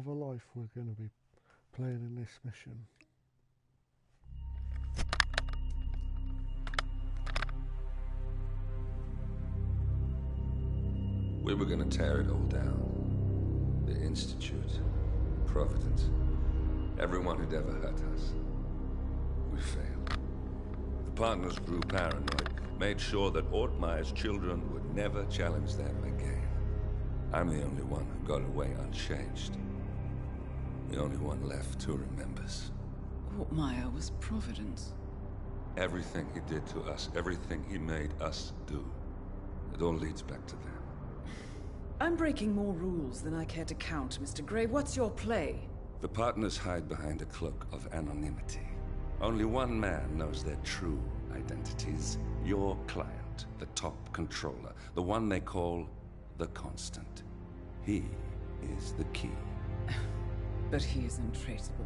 of a life we're going to be playing in this mission. We were gonna tear it all down. The Institute, Providence, everyone who'd ever hurt us. We failed. The partners grew paranoid, made sure that Ortmeyer's children would never challenge them again. I'm the only one who got away unchanged. The only one left who remembers. Ortmeyer was Providence. Everything he did to us, everything he made us do, it all leads back to them. I'm breaking more rules than I care to count, Mr. Gray. What's your play? The partners hide behind a cloak of anonymity. Only one man knows their true identities. Your client, the top controller, the one they call the Constant. He is the key. But he is untraceable.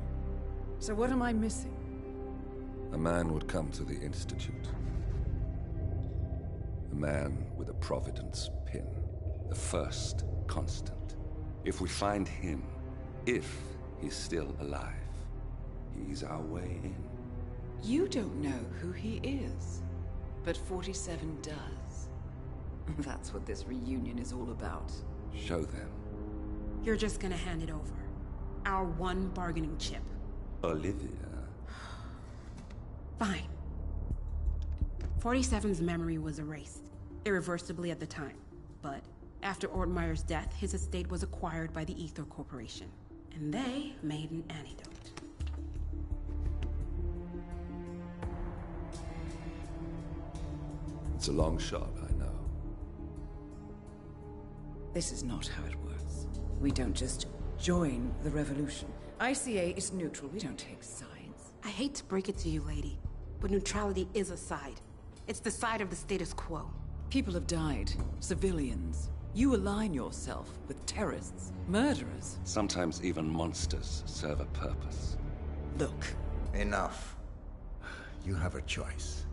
So what am I missing? A man would come to the Institute. A man with a Providence pin. The first Constant. If we find him, if he's still alive, he's our way in. You don't know who he is, but 47 does. That's what this reunion is all about. Show them. You're just gonna hand it over. Our one bargaining chip. Olivia. Fine. 47's memory was erased, irreversibly at the time. But after Ortmeyer's death, his estate was acquired by the Ether Corporation. And they made an antidote. It's a long shot, I know. This is not how it works. We don't just join the revolution. ICA is neutral. We don't take sides. I hate to break it to you, lady, but neutrality is a side. It's the side of the status quo. People have died. Civilians. You align yourself with terrorists, murderers. Sometimes even monsters serve a purpose. Look. Enough. You have a choice.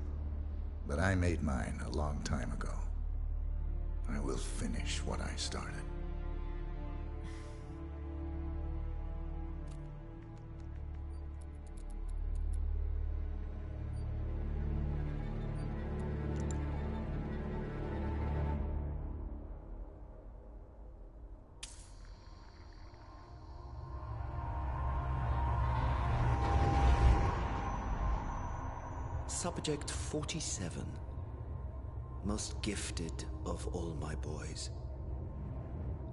But I made mine a long time ago. I will finish what I started. Subject 47. Most gifted of all my boys.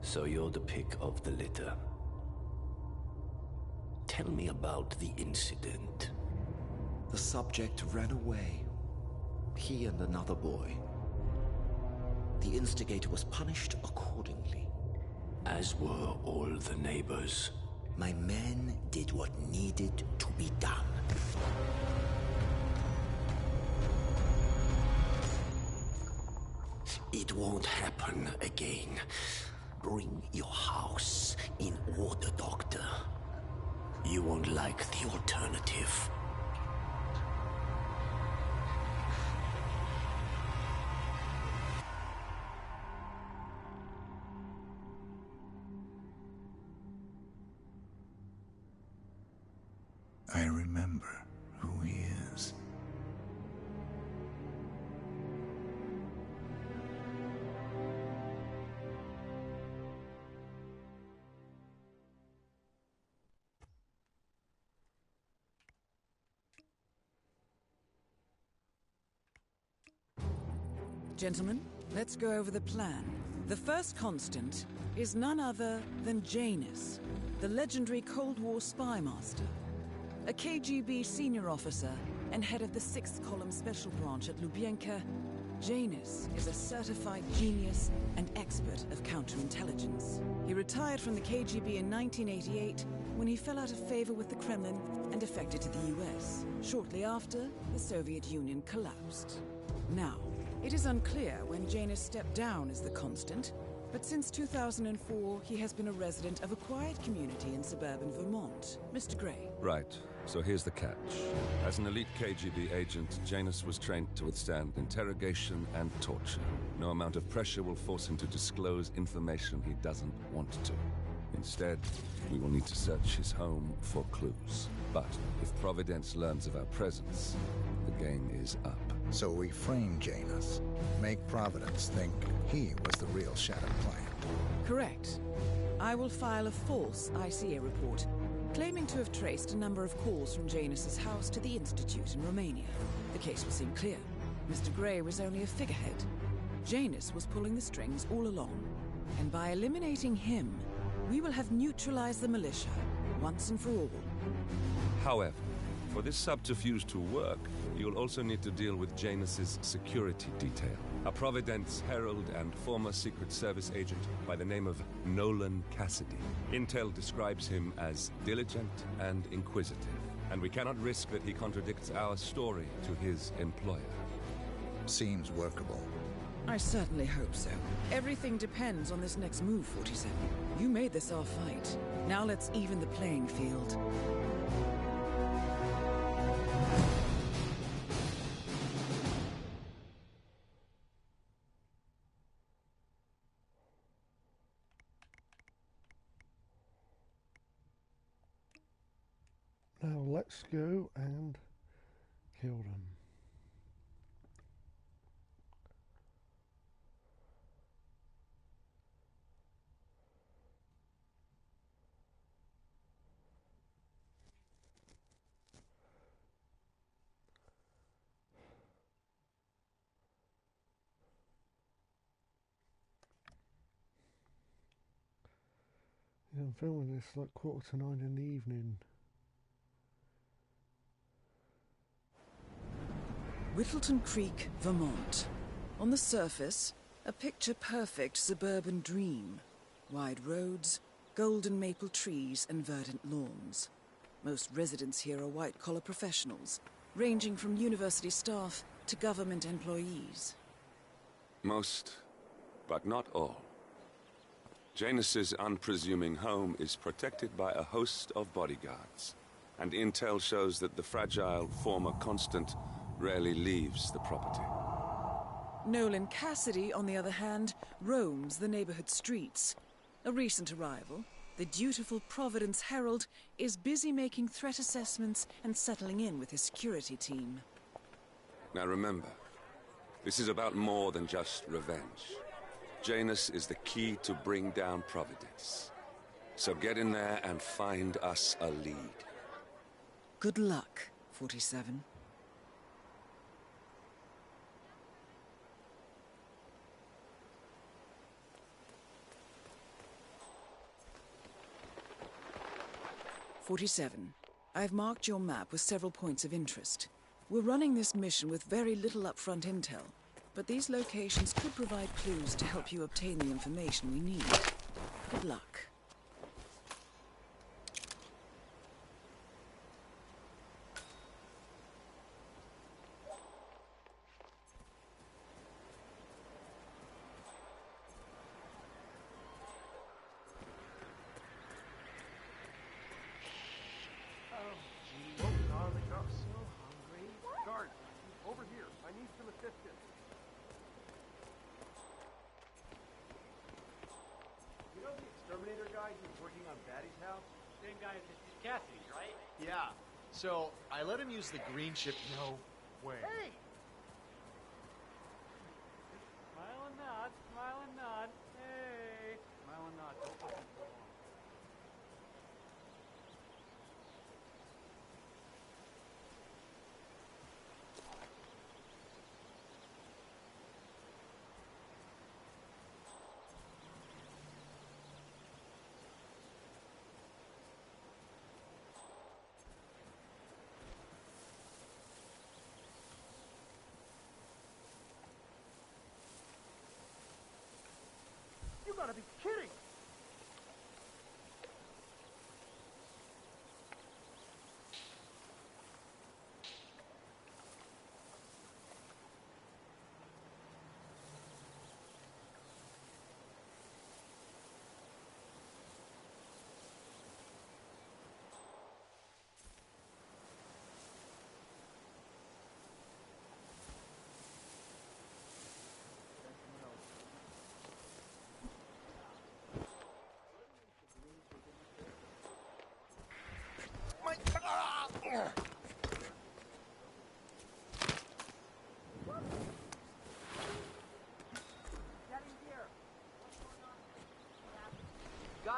So you're the pick of the litter. Tell me about the incident. The subject ran away. He and another boy. The instigator was punished accordingly. As were all the neighbors. My men did what needed to be done. It won't happen again. Bring your house in order, Doctor. You won't like the alternative. I remember who he is. Gentlemen, let's go over the plan. The first constant is none other than Janus, the legendary Cold War spy master. A KGB senior officer and head of the 6th Column Special Branch at Lubyanka, Janus is a certified genius and expert of counterintelligence. He retired from the KGB in 1988 when he fell out of favor with the Kremlin and defected to the US. Shortly after, the Soviet Union collapsed. Now, it is unclear when Janus stepped down as the Constant, but since 2004, he has been a resident of a quiet community in suburban Vermont. Mr. Gray. Right. So here's the catch. As an elite KGB agent, Janus was trained to withstand interrogation and torture. No amount of pressure will force him to disclose information he doesn't want to. Instead, we will need to search his home for clues. But if Providence learns of our presence, the game is up. So we frame Janus, make Providence think he was the real Shadow Client. Correct. I will file a false ICA report, claiming to have traced a number of calls from Janus's house to the Institute in Romania. The case will seem clear. Mr. Grey was only a figurehead. Janus was pulling the strings all along. And by eliminating him, we will have neutralized the militia, once and for all. However, for this subterfuge to work, you'll also need to deal with Janus's security detail. A Providence herald and former Secret Service agent by the name of Nolan Cassidy. Intel describes him as diligent and inquisitive, and we cannot risk that he contradicts our story to his employer. Seems workable. I certainly hope so. Everything depends on this next move, 47. You made this our fight. Now let's even the playing field. Now let's go and kill them. Yeah, I'm filming this like 9:15 in the evening. Whittleton Creek, Vermont. On the surface, a picture-perfect suburban dream. Wide roads, golden maple trees and verdant lawns. Most residents here are white-collar professionals, ranging from university staff to government employees. Most, but not all. Janus's unpresuming home is protected by a host of bodyguards, and intel shows that the fragile former Constant rarely leaves the property. Nolan Cassidy, on the other hand, roams the neighborhood streets. A recent arrival, the dutiful Providence Herald is busy making threat assessments and settling in with his security team. Now remember, this is about more than just revenge. Janus is the key to bring down Providence. So get in there and find us a lead. Good luck, 47. I've marked your map with several points of interest. We're running this mission with very little upfront intel, but these locations could provide clues to help you obtain the information we need. Good luck. Yeah, so I let him use the green chip. No way. Hey! Smile and nod, smile and nod. Hey! Smile and nod. Don't fucking go on.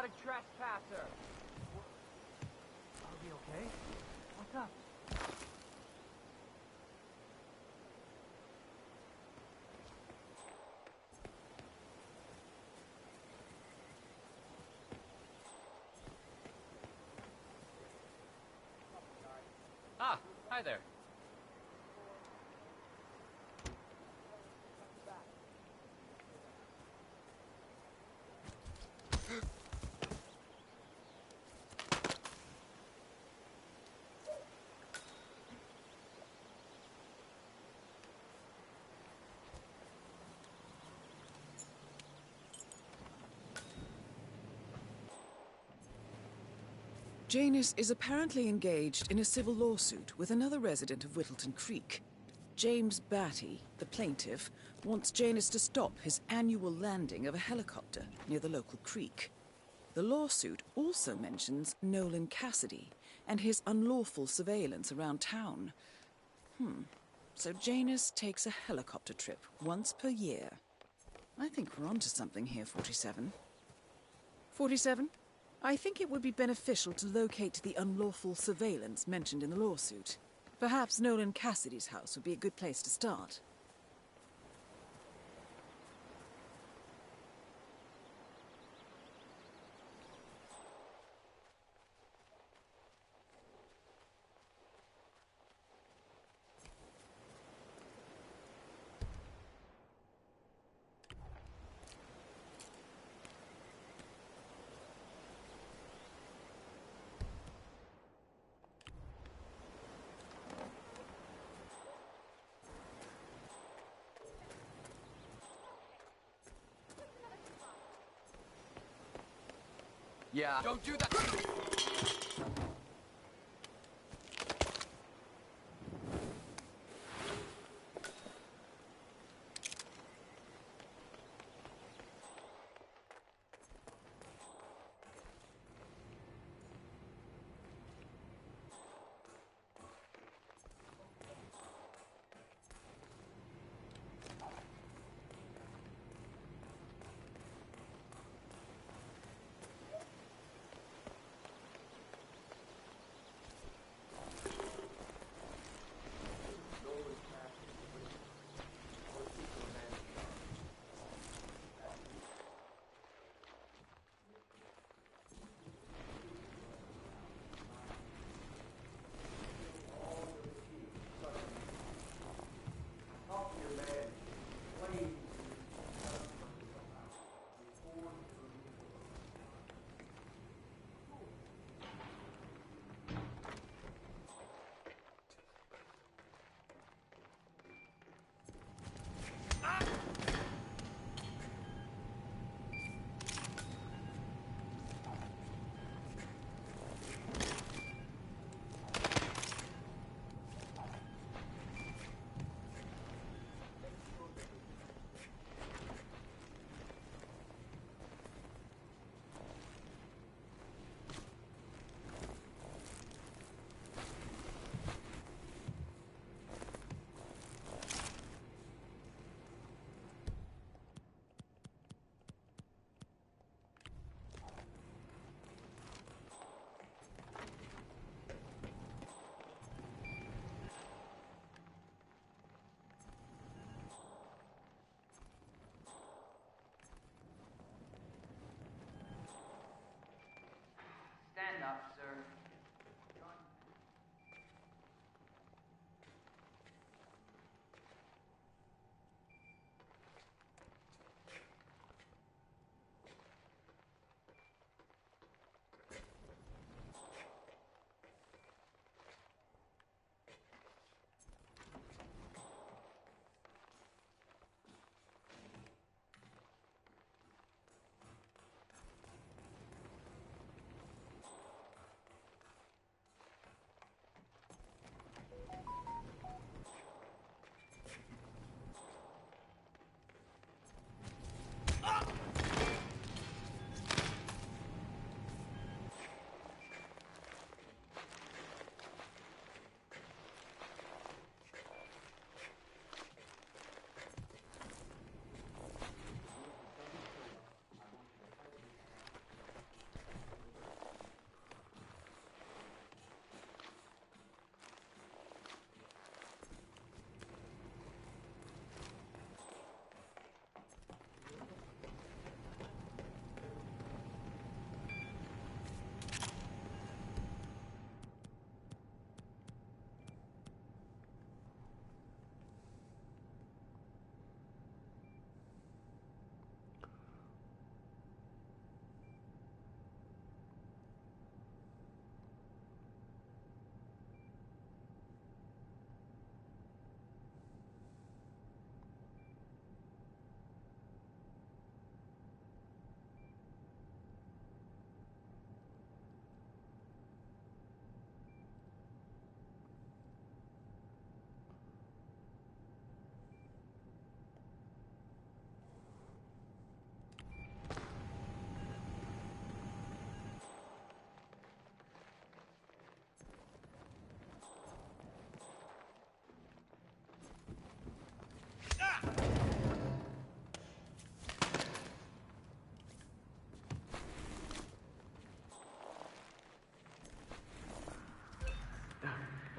not a trespasser. Are we okay? What's up? Ah, hi there. Janus is apparently engaged in a civil lawsuit with another resident of Whittleton Creek. James Batty, the plaintiff, wants Janus to stop his annual landing of a helicopter near the local creek. The lawsuit also mentions Nolan Cassidy and his unlawful surveillance around town. So Janus takes a helicopter trip once per year. I think we're onto something here, 47. 47? I think it would be beneficial to locate the unlawful surveillance mentioned in the lawsuit. Perhaps Nolan Cassidy's house would be a good place to start. Yeah. Don't do that! Stand up, sir.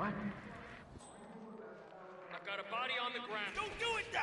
What? I've got a body on the ground. Don't do it, da!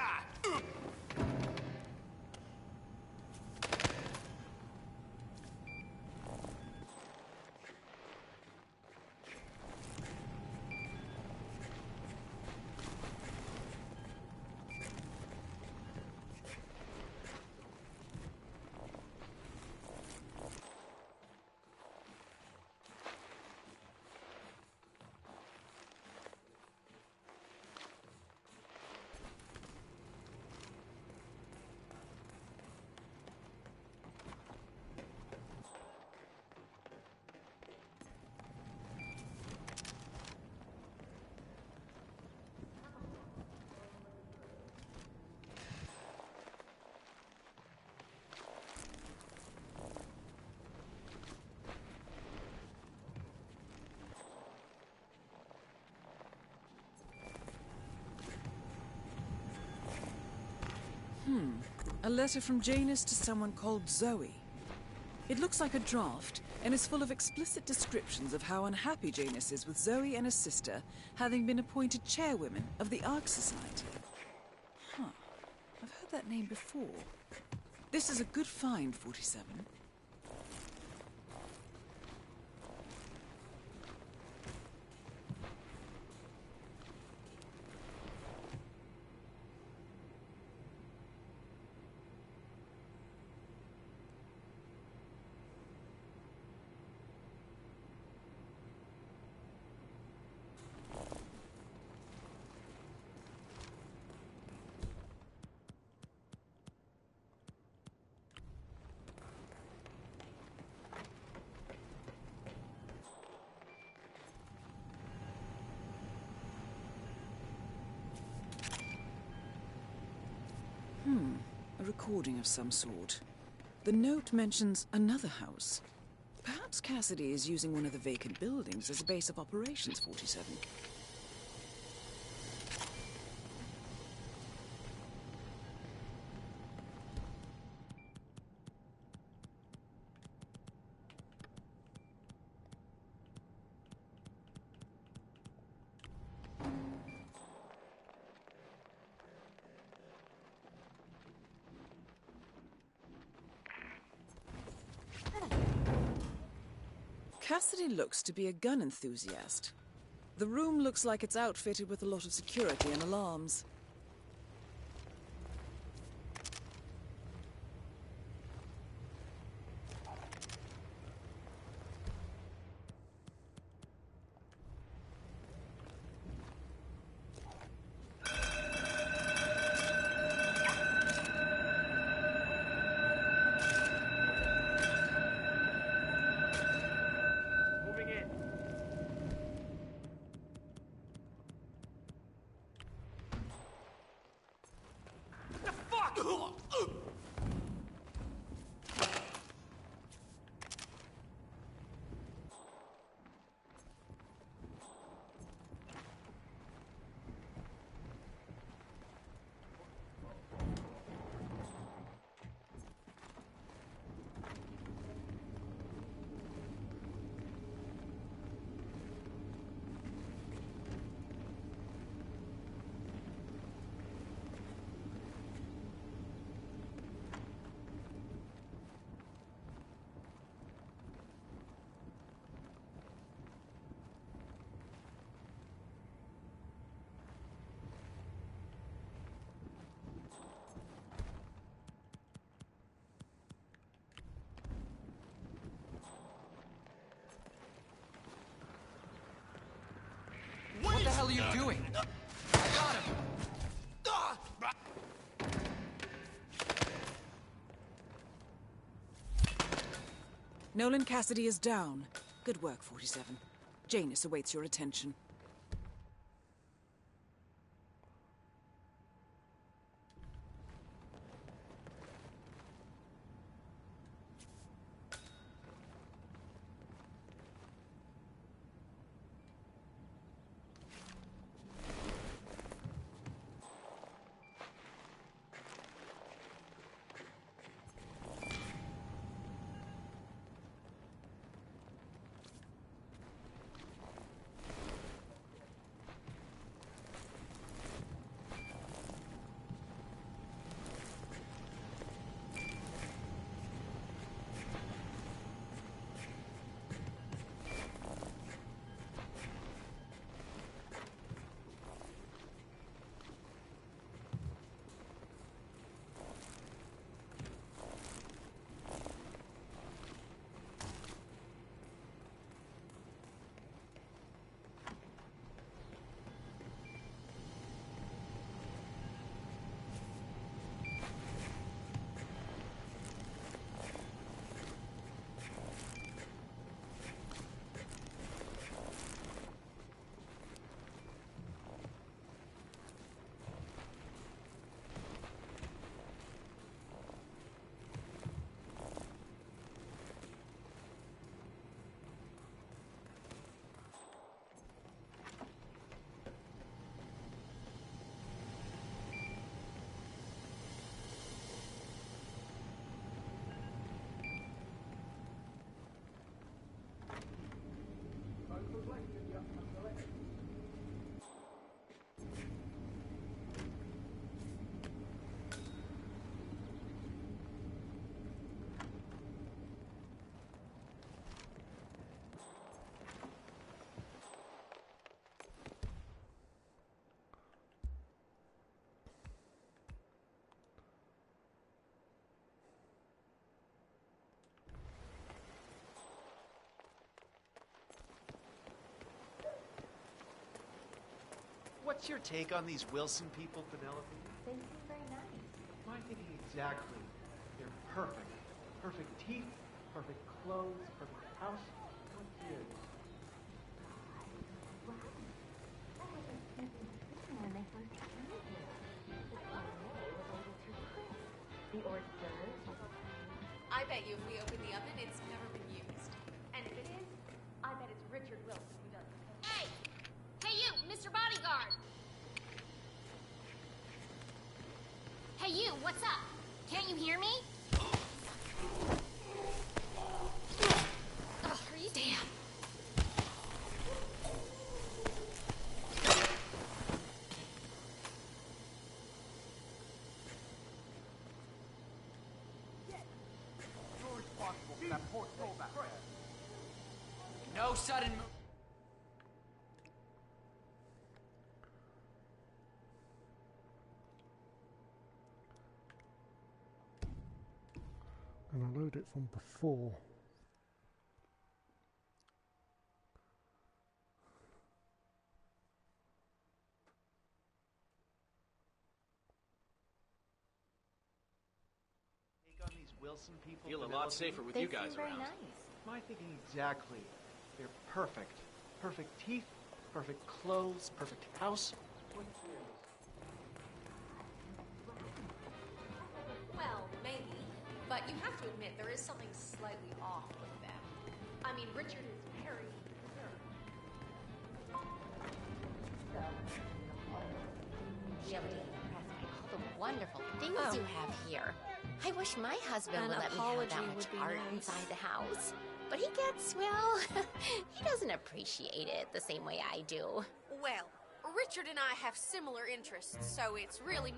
A letter from Janus to someone called Zoe. It looks like a draft, and is full of explicit descriptions of how unhappy Janus is with Zoe and her sister having been appointed chairwomen of the Ark Society. Huh. I've heard that name before. This is a good find, 47. A recording of some sort. The note mentions another house. Perhaps Cassidy is using one of the vacant buildings as a base of operations, 47. Cassidy looks to be a gun enthusiast. The room looks like it's outfitted with a lot of security and alarms. Moving in. The fuck? What the hell are you doing? I got him! Nolan Cassidy is down. Good work, 47. Janus awaits your attention. What's your take on these Wilson people, Penelope? They seem very nice. My thinking exactly. They're perfect. Perfect teeth, perfect clothes, perfect house. What's yours? That was a sneaky scene when they first came here. The caramel related to Chris. The hors d'oeuvres. I bet you if we open the oven, it's never been used. And if it is, I bet it's Richard Wilson who does it. Hey! Hey you, Mr. Bodyguard! Hey you, what's up? Can't you hear me? Ugh, are you damn? You're responsible for that poor soul back there. No sudden move. And I load it from before. Take on these Wilson people, Feel a lot Penelope? safer with They you guys seem very around. nice. My thinking exactly. They're perfect. Perfect teeth, perfect clothes, perfect house. What's yours? Well, maybe. But you have to admit, there is something slightly off with them. I mean, Richard is very reserved. Really impressed by all the wonderful things you have here. I wish my husband An would let me have apology that much would be art nice. inside the house. But he gets, well, he doesn't appreciate it the same way I do. Well, Richard and I have similar interests, so it's really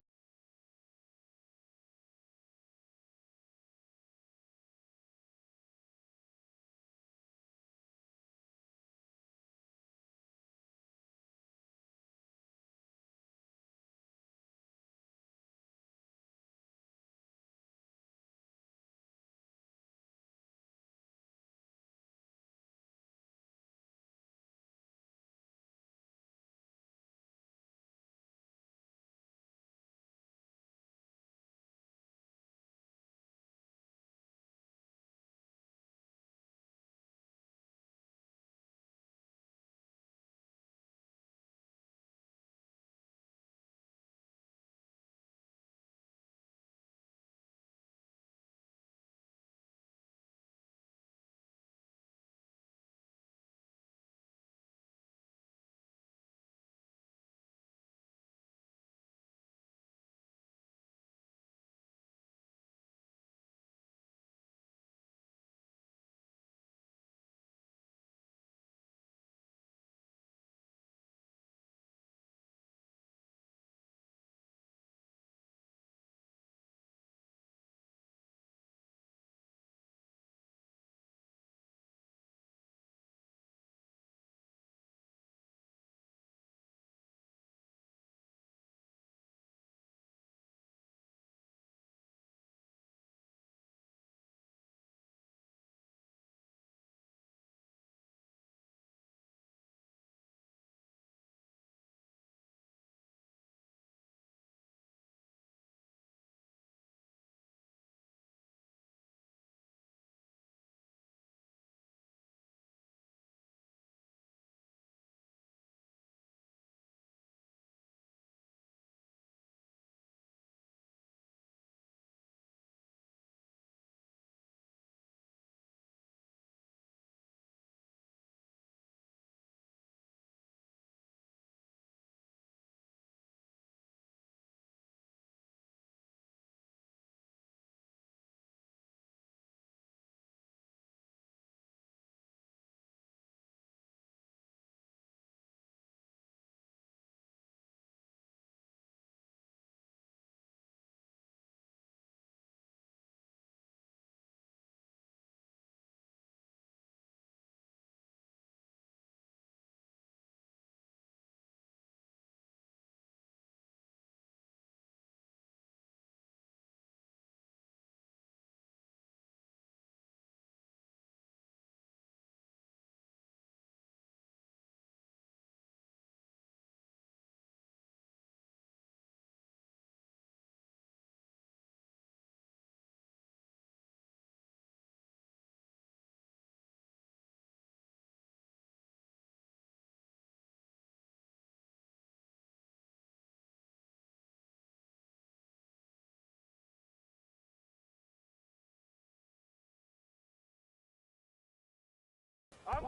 Coming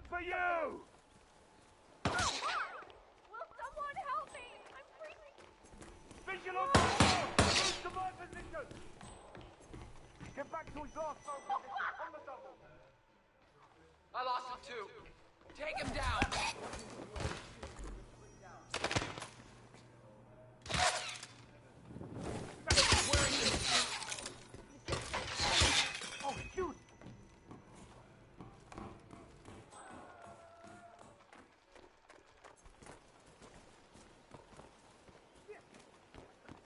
for you! Will someone help me? I'm freezing. Visual on the wall! Move to my position! Get back to his last phone position, on the double! I lost him too. Take him down. Oh, shoot!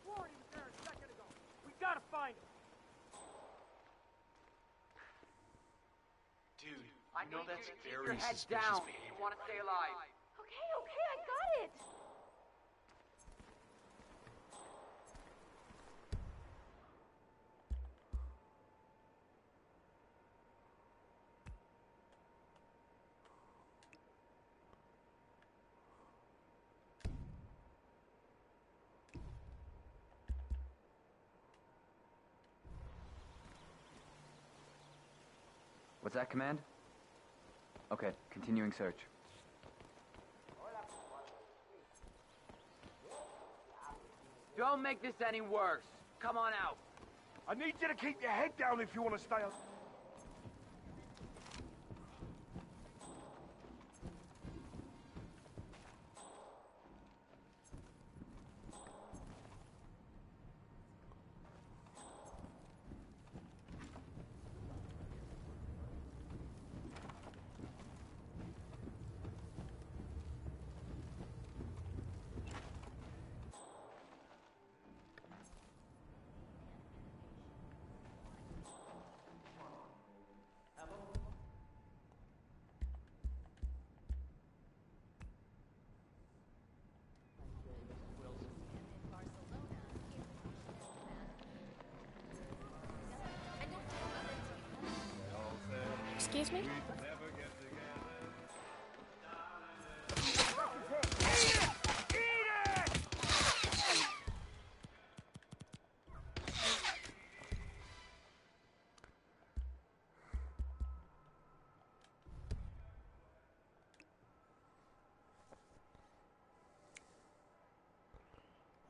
Swore he was there a second ago. We gotta find him. Dude, I know that's very your head down. You want to stay alive. Okay, I got it. What's that command? Okay, continuing search. Don't make this any worse. Come on out. I need you to keep your head down if you want to stay on. Excuse me?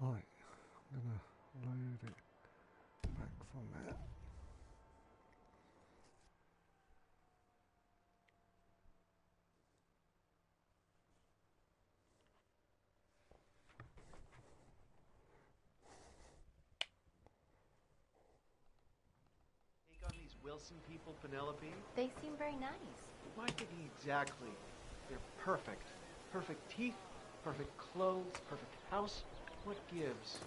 Right, I'm gonna load it back from there. Take on these Wilson people, Penelope? They seem very nice. Why did he exactly? They're perfect. Perfect teeth, perfect clothes, perfect house. What gives?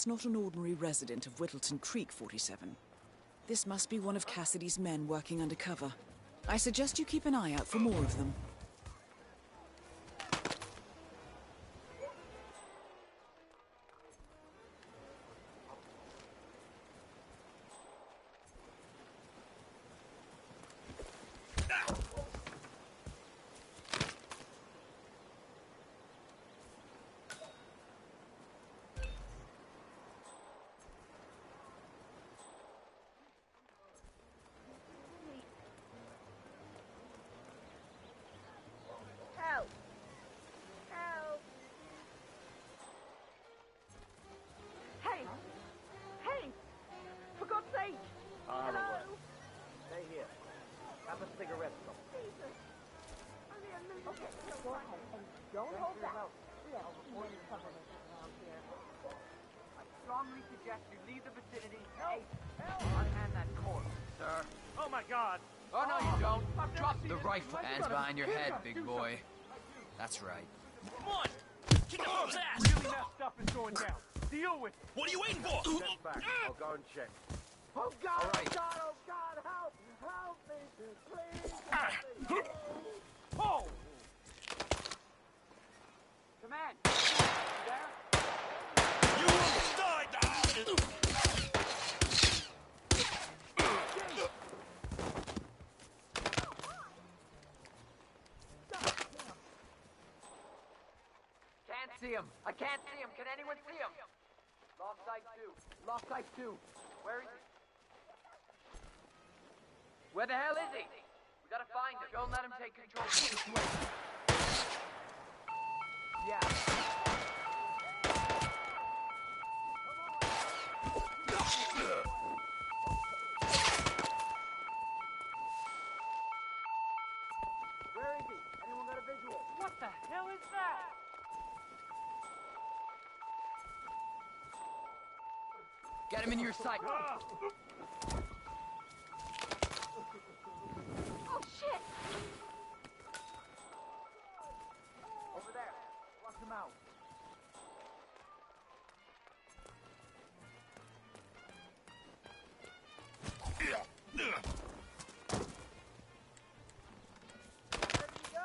That's not an ordinary resident of Whittleton Creek, 47. This must be one of Cassidy's men working undercover. I suggest you keep an eye out for more of them. Help! Help! Hey! Hey! For God's sake! Hello! Stay here. Have a cigarette. Jesus! Okay, go ahead and don't hold back. We have many troublemakers around here. I strongly suggest you leave the vicinity. Hey, unhand that corpse, sir. Oh my God! Oh, no, you don't. Drop seen the it. rifle. Hands behind your head, big boy. That's right. Come on! Kick the monk's ass! Really messed up is going down. Deal with it. What are you waiting for? Step back. I'll go and check. Oh God! All right. Oh God! Oh God! Help! Help me! Please! Help me. Oh! Command! You there? You will die! Can't see him. I can't see him. Can anyone see him? Lost sight 2. Lost sight 2. Where is he? Where the hell is he? We gotta find him. Don't let him take control of the situation. Yeah. Where is he? Anyone got a visual? What the hell is that? Get him in your sight. Oh shit! Over there. Flush him out. Where did he go?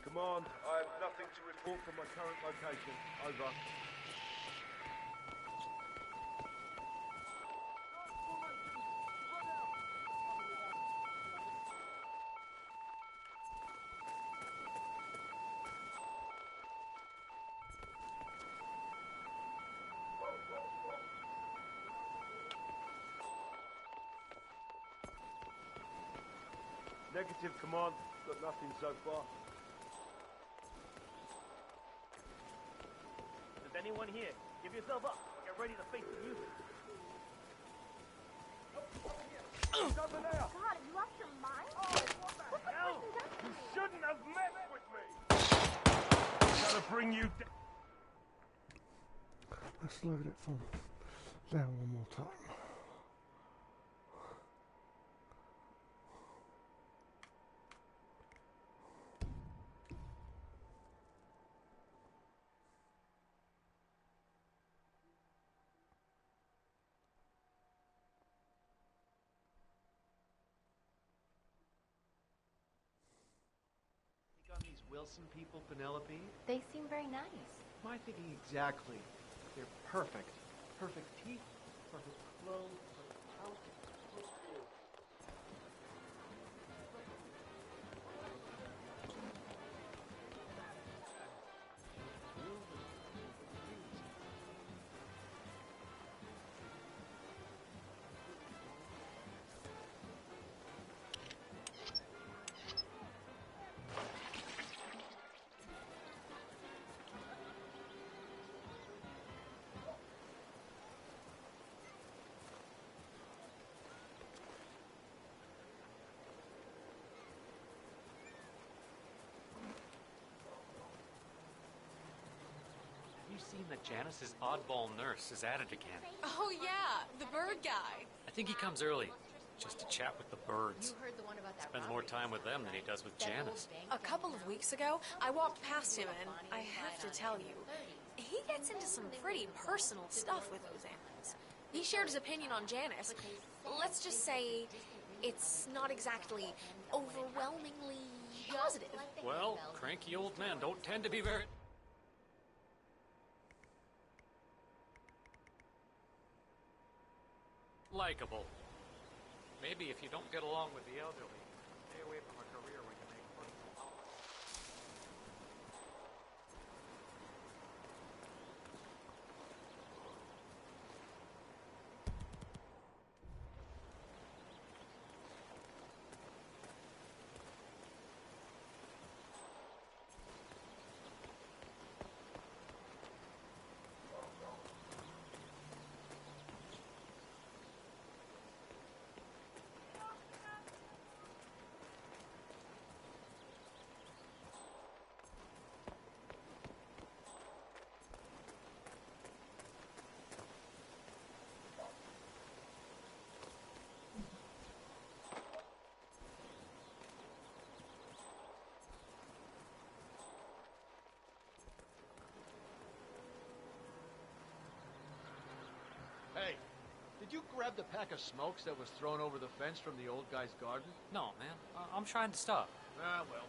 Command, I have nothing to report from my current location. Over. Negative, Command. Got nothing so far. Is anyone here? Give yourself up. Get ready to face the music. He's over there! God, have you lost your mind? What the What's the hell? person done to You you? shouldn't have messed with me! Gotta bring you down. Let's load it from there one more time. Think on these Wilson people, Penelope? They seem very nice. My thinking exactly. They're perfect. Perfect teeth, perfect clothes, perfect house. that Janice's oddball nurse is at it again. Oh yeah, the bird guy. I think he comes early, just to chat with the birds. You heard the one about that Spends more time with them than he does with Janice. A couple of weeks ago, I walked past him and I have to tell you, he gets into some pretty personal stuff with those animals. He shared his opinion on Janice. Let's just say it's not exactly overwhelmingly positive. Well, cranky old men don't tend to be very... likable. Maybe if you don't get along with the elderly, stay away from a career where you make money. Hey, did you grab the pack of smokes that was thrown over the fence from the old guy's garden? No, man. I'm trying to stop. Ah, well.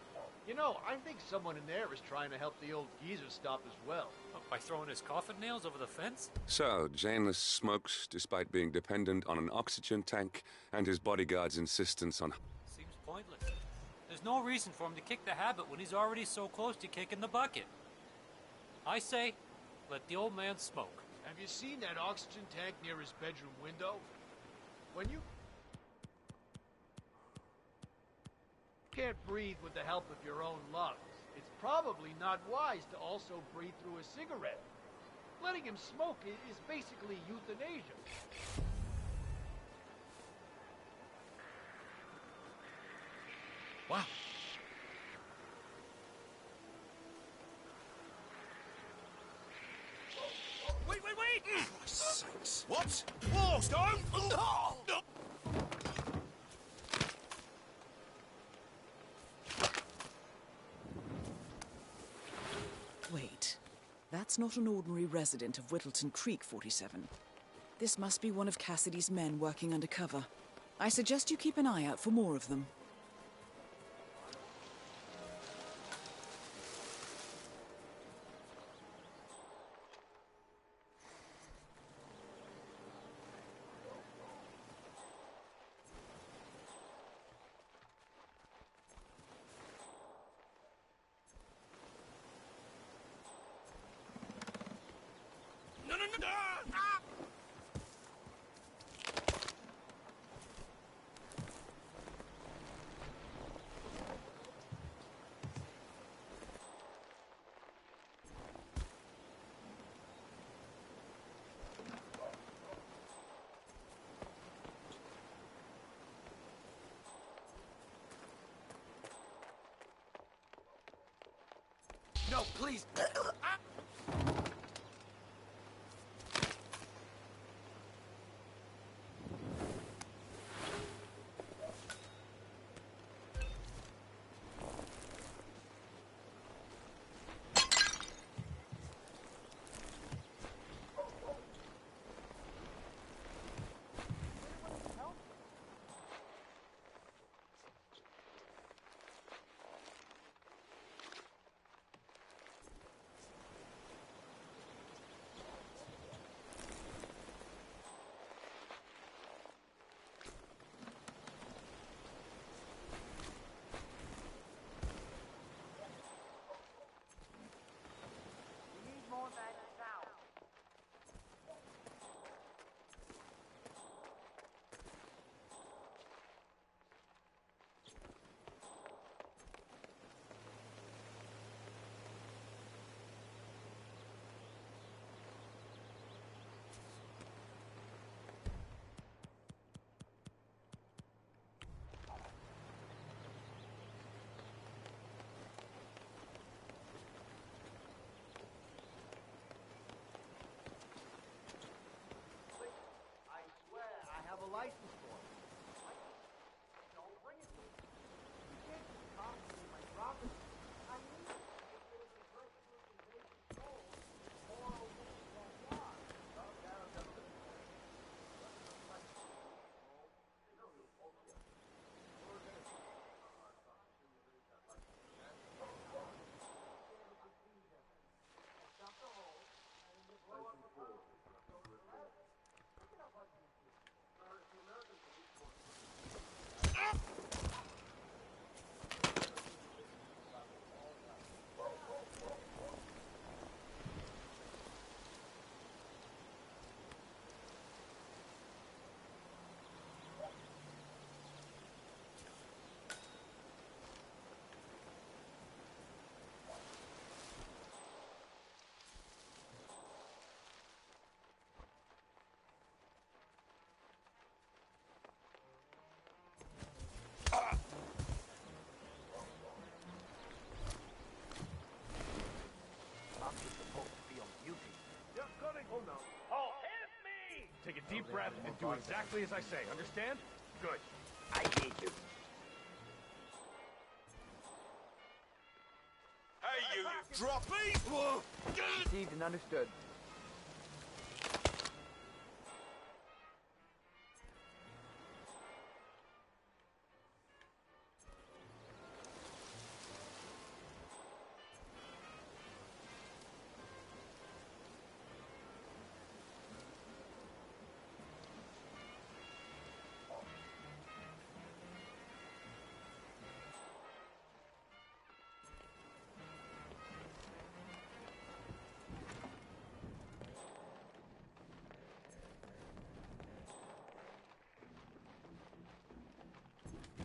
You know, I think someone in there is trying to help the old geezer stop as well. By throwing his coffin nails over the fence? So, Janus smokes despite being dependent on an oxygen tank and his bodyguard's insistence on... Seems pointless. There's no reason for him to kick the habit when he's already so close to kicking the bucket. I say, let the old man smoke. Have you seen that oxygen tank near his bedroom window? When you can't breathe with the help of your own lungs, it's probably not wise to also breathe through a cigarette. Letting him smoke is basically euthanasia. Wow. Wait! Christ's sakes. What? Whoa, Stone! Oh! Wait. That's not an ordinary resident of Whittleton Creek, 47. This must be one of Cassidy's men working undercover. I suggest you keep an eye out for more of them. No! No, please. license for it. Don't bring it to me. You can't just confiscate my property. I need it. It was a virtual invasion sold in moral blah. Take a deep breath and do exactly as I say. Understand? Good. I need you. Hey, you droppy! Received and understood.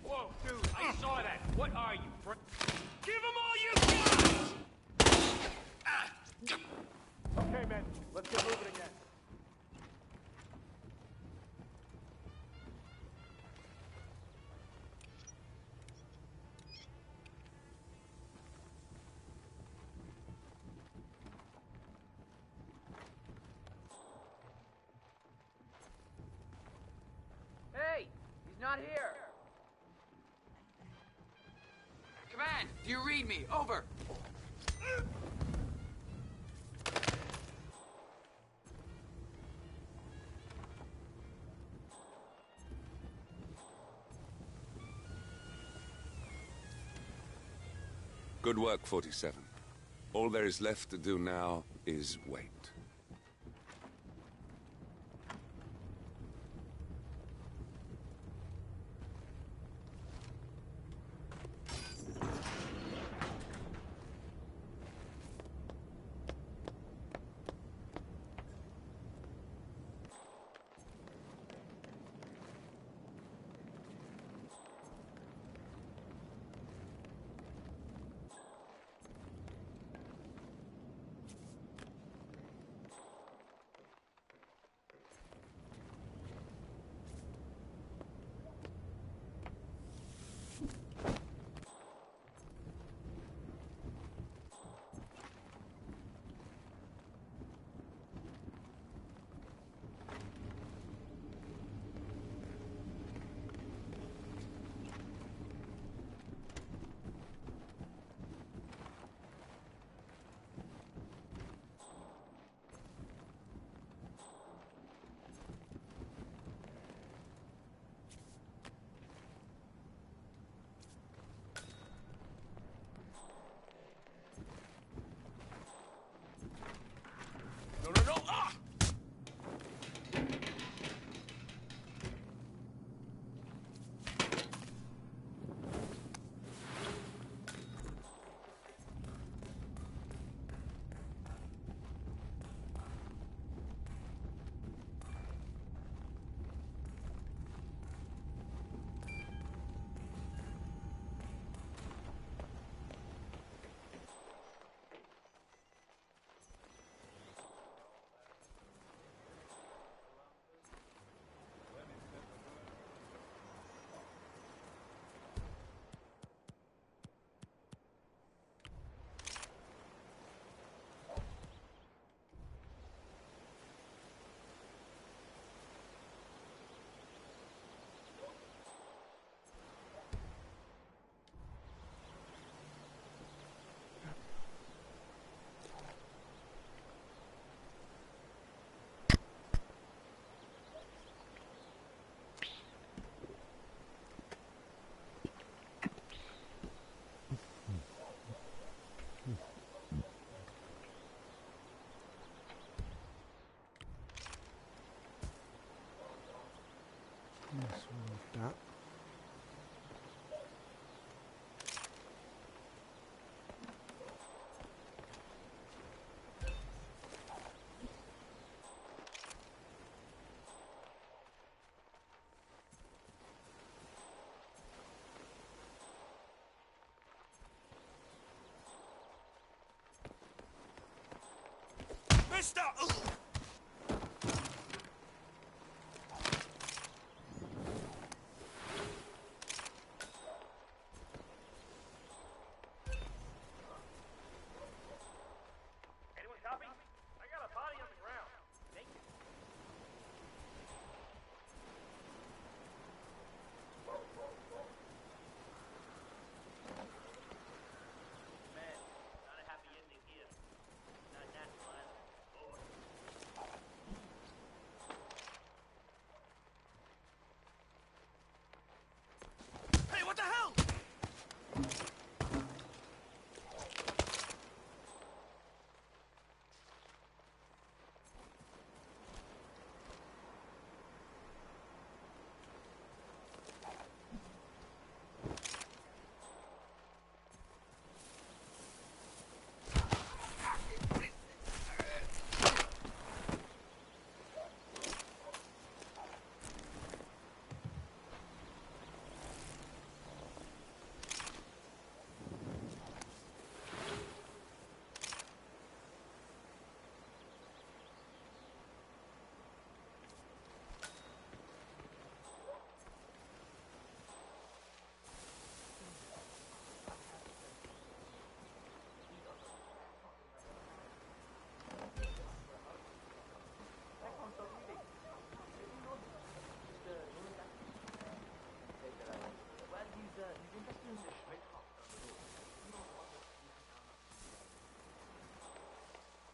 Whoa, dude, I saw that. What are you, Give him all you got! Okay, men, let's get moving again. Hey, he's not here. Command, do you read me? Over. Good work, 47. All there is left to do now is wait. mister! Anyone copy? I got a body on the ground. Naked. Man, not a happy ending here. Not that violent. Lord. Hey, what the hell?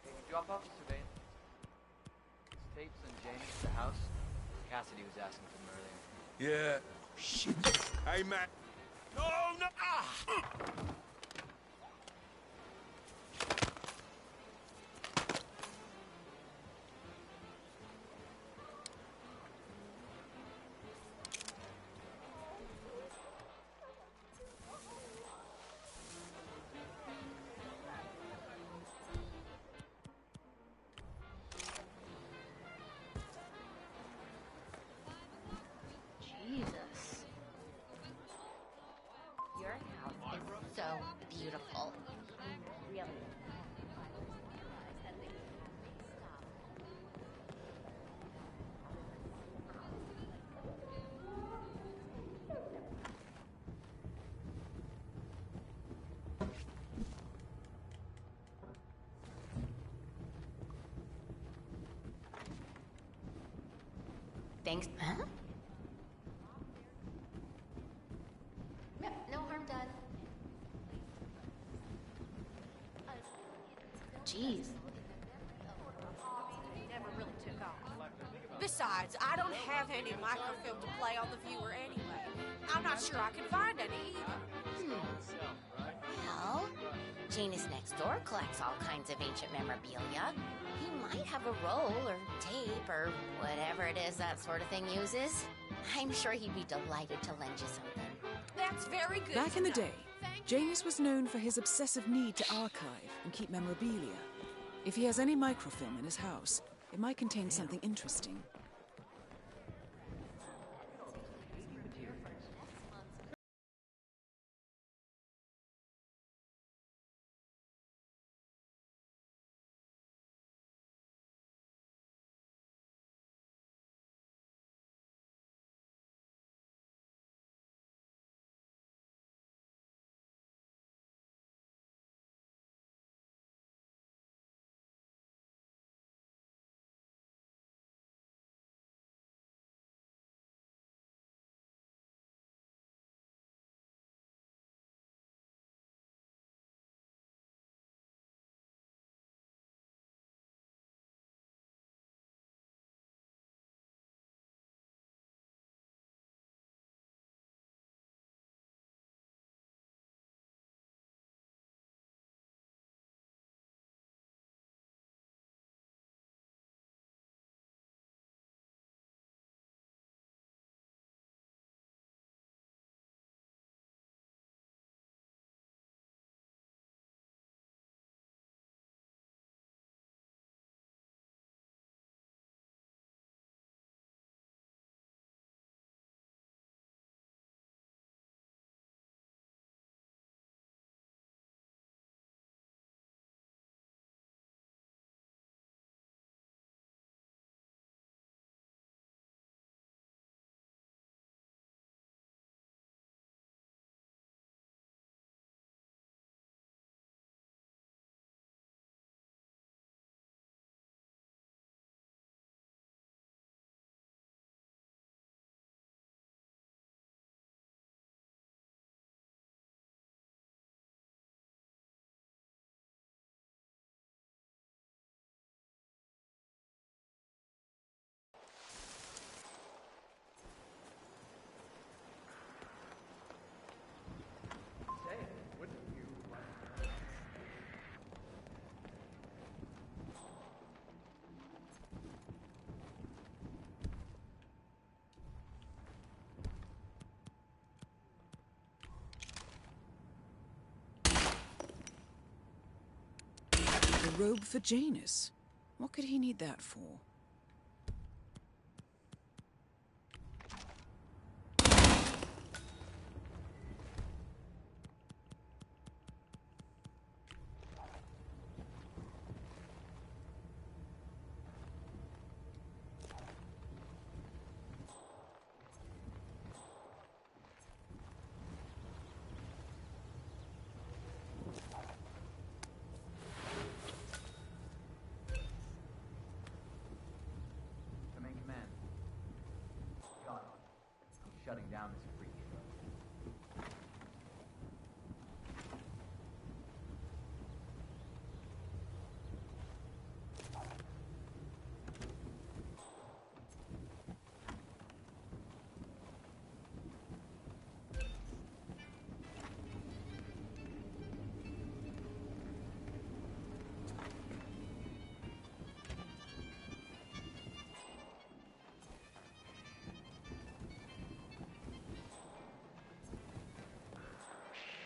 Hey, you drop off the surveillance. It's tapes on James at the house. Cassidy was asking for them earlier. Yeah. Shit. Hey, man. No, no! Ah! Jesus. Your house is so beautiful. Really. Thanks. Huh? Yep, no harm done. Jeez. Never really took off. Besides, I don't have any microfilm to play on the viewer anyway. I'm not sure I can find any either. Well, Janus next door collects all kinds of ancient memorabilia. He might have a roll or tape or whatever it is that sort of thing uses. I'm sure he'd be delighted to lend you something. That's very good. Back to in the know. day, Janus was known for his obsessive need to archive and keep memorabilia. If he has any microfilm in his house, it might contain something interesting. robe for Janus. What could he need that for? Come in, command. John, I'm shutting down this freak show.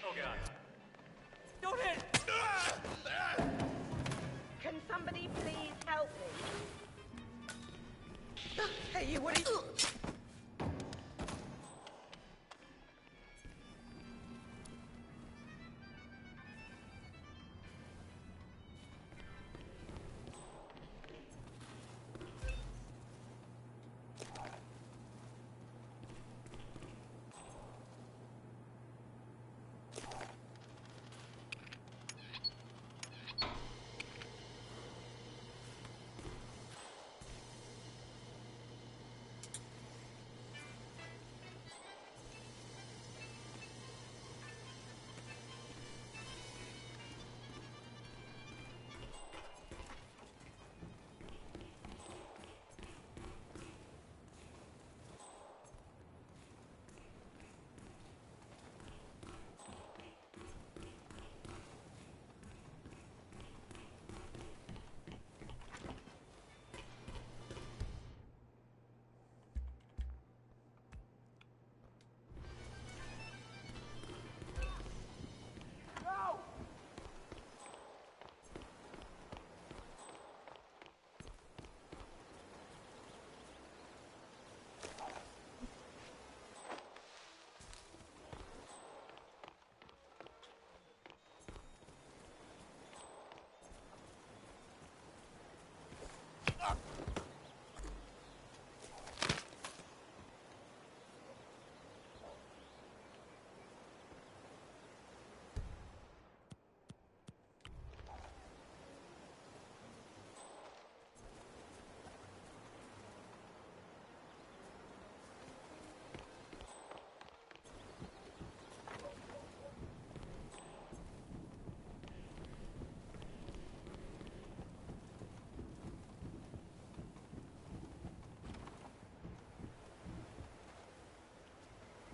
Oh god. Don't hit! Can somebody please help me? Hey, you, what are you...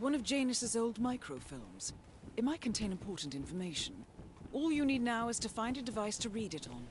One of Janus's old microfilms. It might contain important information. All you need now is to find a device to read it on.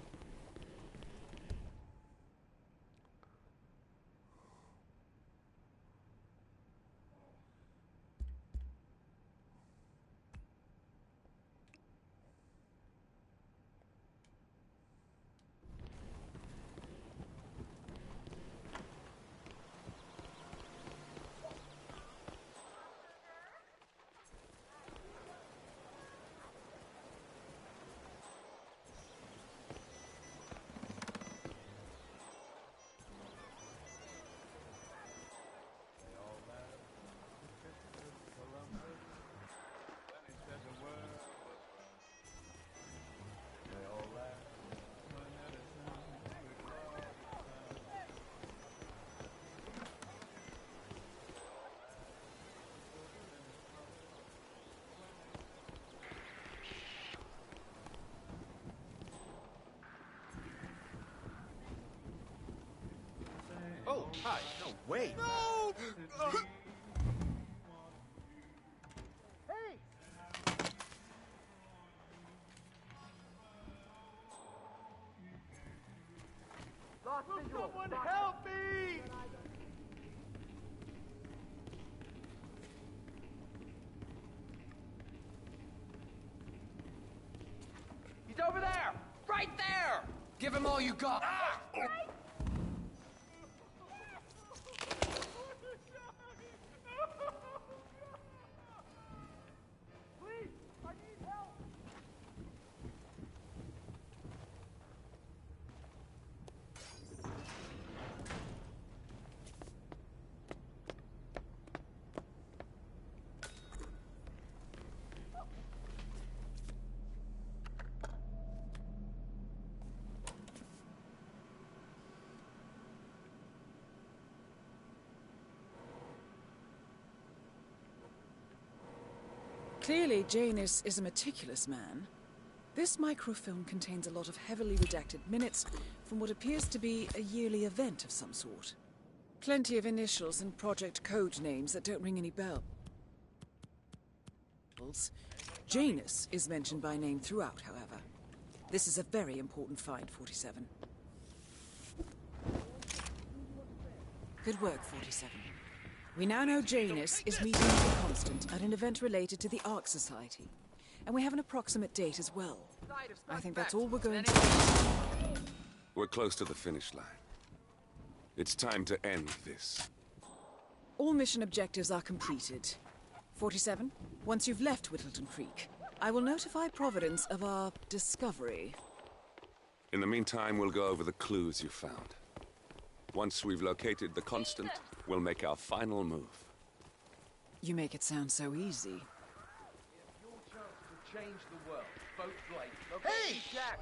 Oh, hi. No, wait. No! Hey! Lost Will visual. someone Lost help me? He's over there! Right there! Give him all you got. Please, I need help. Clearly, Janus is a meticulous man. This microfilm contains a lot of heavily redacted minutes from what appears to be a yearly event of some sort. Plenty of initials and project code names that don't ring any bells. Janus is mentioned by name throughout, however. This is a very important find, 47. Good work, 47. We now know Janus is meeting with the Constant at an event related to the Ark Society. And we have an approximate date as well. I think that's all we're going to do. We're close to the finish line. It's time to end this. All mission objectives are completed. 47, once you've left Whittleton Creek, I will notify Providence of our discovery. In the meantime, we'll go over the clues you found. Once we've located the Constant, we'll make our final move. You make it sound so easy. Your chance to change the world. Vote Blake. Hey, Jack.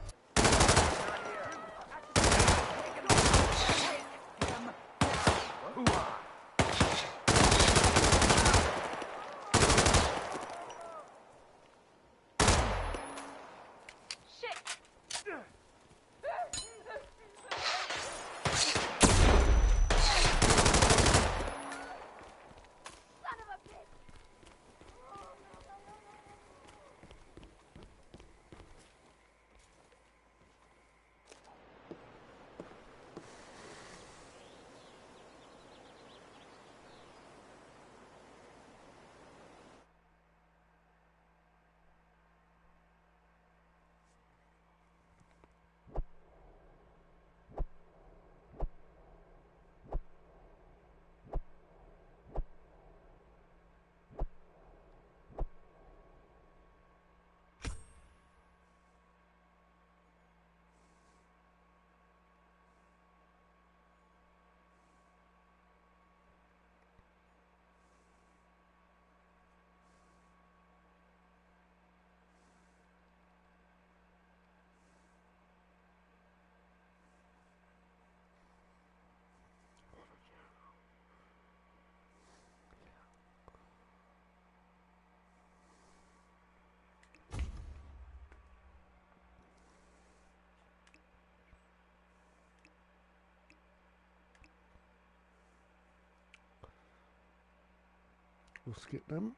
We'll skip them.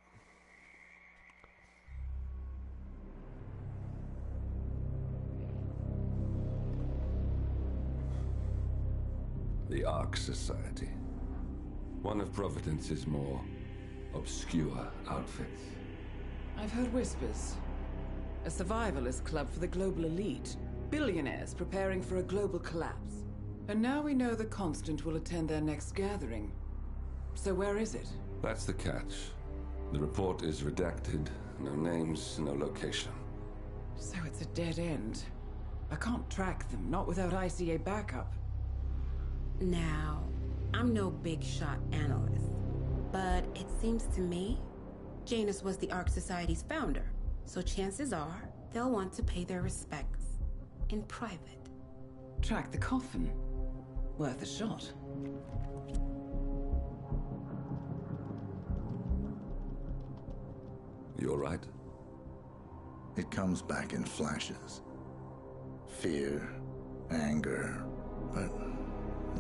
The Ark Society. One of Providence's more obscure outfits. I've heard whispers. A survivalist club for the global elite. Billionaires preparing for a global collapse. And now we know the Constant will attend their next gathering. So where is it? That's the catch. The report is redacted. No names, no location. So it's a dead end. I can't track them, not without ICA backup. Now, I'm no big shot analyst, but it seems to me Janus was the Ark Society's founder, so chances are they'll want to pay their respects in private. Track the coffin. Worth a shot. You all right? It comes back in flashes. Fear, anger, but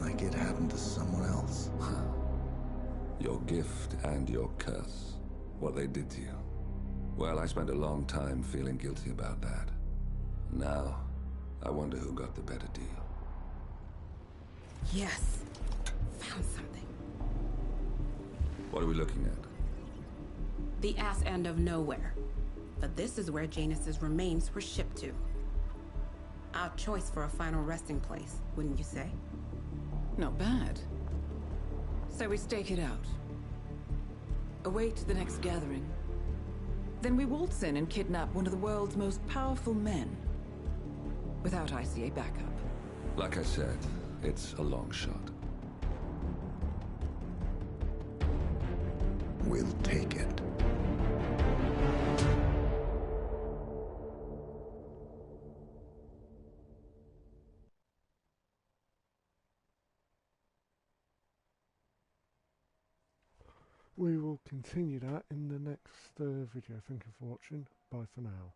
like it happened to someone else. Your gift and your curse. What they did to you. Well, I spent a long time feeling guilty about that. Now, I wonder who got the better deal. Yes. Found something. What are we looking at? The ass end of nowhere. But this is where Janus's remains were shipped to. Our choice for a final resting place, wouldn't you say? Not bad. So we stake it out. Await the next gathering. Then we waltz in and kidnap one of the world's most powerful men. Without ICA backup. Like I said, it's a long shot. We'll take it. We will continue that in the next video. Thank you for watching. Bye for now.